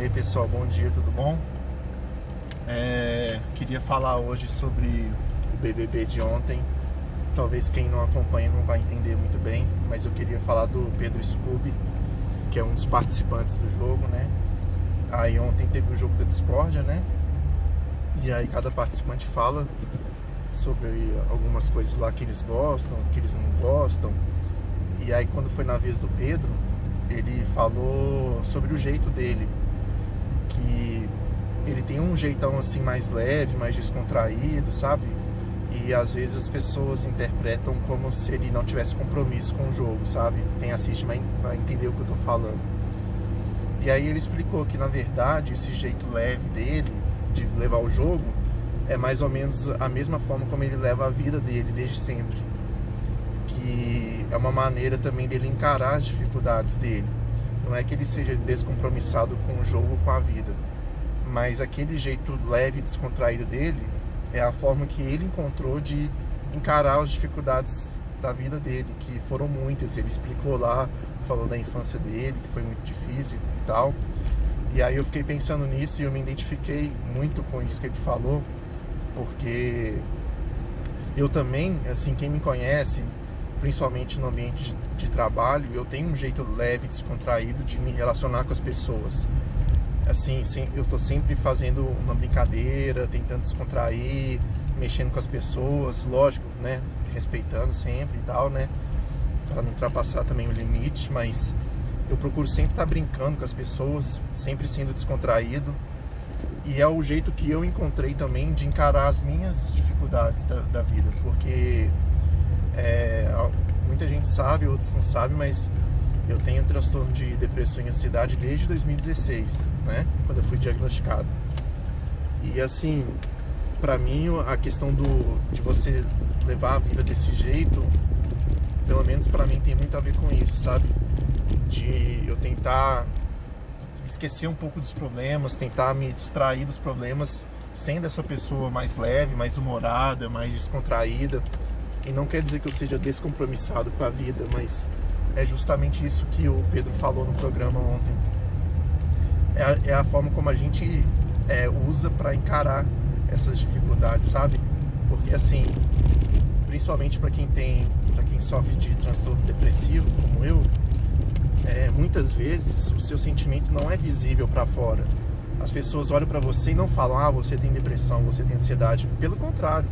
aí pessoal, bom dia, tudo bom? Queria falar hoje sobre o BBB de ontem. Talvez quem não acompanha não vai entender muito bem, mas eu queria falar do Pedro Scooby, que é um dos participantes do jogo, né? Aí ontem teve o jogo da discórdia, né? E aí cada participante fala sobre algumas coisas lá que eles gostam, que eles não gostam. E aí quando foi na vez do Pedro, ele falou sobre o jeito dele, que ele tem um jeitão assim mais leve, mais descontraído, sabe? E às vezes as pessoas interpretam como se ele não tivesse compromisso com o jogo, sabe? Quem assiste vai entender o que eu tô falando. E aí ele explicou que na verdade esse jeito leve dele de levar o jogo é mais ou menos a mesma forma como ele leva a vida dele desde sempre, que é uma maneira também dele encarar as dificuldades dele. Não é que ele seja descompromissado com o jogo, com a vida, mas aquele jeito leve e descontraído dele é a forma que ele encontrou de encarar as dificuldades da vida dele, que foram muitas. Ele explicou lá, falou da infância dele, que foi muito difícil e tal. E aí eu fiquei pensando nisso e eu me identifiquei muito com isso que ele falou, porque eu também, assim, quem me conhece, principalmente no ambiente de trabalho, eu tenho um jeito leve, descontraído de me relacionar com as pessoas. Assim, eu estou sempre fazendo uma brincadeira, tentando descontrair, mexendo com as pessoas, lógico, né, respeitando sempre e tal, né, para não ultrapassar também o limite, mas eu procuro sempre estar brincando com as pessoas, sempre sendo descontraído. E é o jeito que eu encontrei também de encarar as minhas dificuldades da vida, porque muita gente sabe, outros não sabem, mas eu tenho transtorno de depressão e ansiedade desde 2016, né, quando eu fui diagnosticado. E assim, pra mim, a questão de você levar a vida desse jeito, pelo menos pra mim, tem muito a ver com isso, sabe? De eu tentar esquecer um pouco dos problemas, tentar me distrair dos problemas, sendo essa pessoa mais leve, mais humorada, mais descontraída. E não quer dizer que eu seja descompromissado com a vida, mas é justamente isso que o Pedro falou no programa ontem. É a forma como a gente usa para encarar essas dificuldades, sabe? Porque assim, principalmente para quem sofre de transtorno depressivo, como eu, muitas vezes o seu sentimento não é visível para fora. As pessoas olham para você e não falam: ah, você tem depressão, você tem ansiedade. Pelo contrário,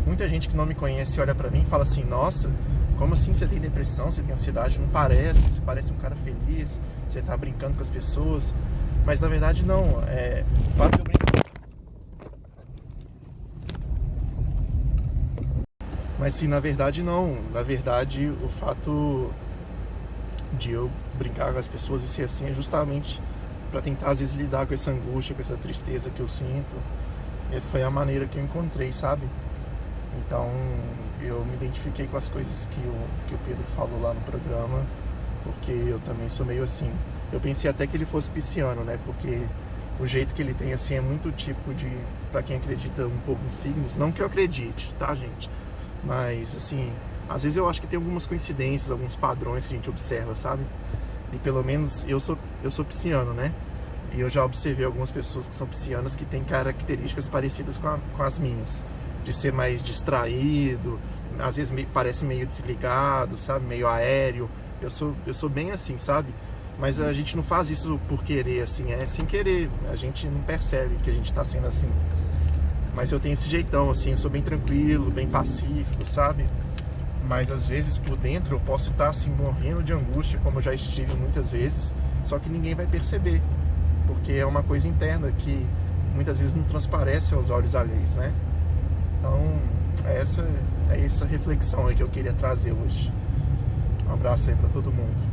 muita gente que não me conhece olha para mim e fala assim: nossa, como assim você tem depressão, você tem ansiedade? Não parece, você parece um cara feliz, você tá brincando com as pessoas. Mas na verdade não, o fato de eu brincar... Mas sim, na verdade não, na verdade o fato de eu brincar com as pessoas e ser assim é justamente para tentar às vezes lidar com essa angústia, com essa tristeza que eu sinto. E foi a maneira que eu encontrei, sabe? Então eu me identifiquei com as coisas que o Pedro falou lá no programa, porque eu também sou meio assim. Eu pensei até que ele fosse pisciano, né? Porque o jeito que ele tem assim é muito típico de, pra quem acredita um pouco em signos. Não que eu acredite, tá, gente? Mas assim, às vezes eu acho que tem algumas coincidências, alguns padrões que a gente observa, sabe? E pelo menos eu sou pisciano, né? E eu já observei algumas pessoas que são piscianas que têm características parecidas com as minhas, de ser mais distraído, às vezes parece meio desligado, sabe? Meio aéreo. Eu sou bem assim, sabe? Mas a gente não faz isso por querer, assim, é sem querer. A gente não percebe que a gente tá sendo assim. Mas eu tenho esse jeitão, assim, eu sou bem tranquilo, bem pacífico, sabe? Mas às vezes por dentro eu posso estar assim morrendo de angústia, como eu já estive muitas vezes, só que ninguém vai perceber, porque é uma coisa interna que muitas vezes não transparece aos olhos alheios, né? Então é essa reflexão aí que eu queria trazer hoje. Um abraço aí para todo mundo.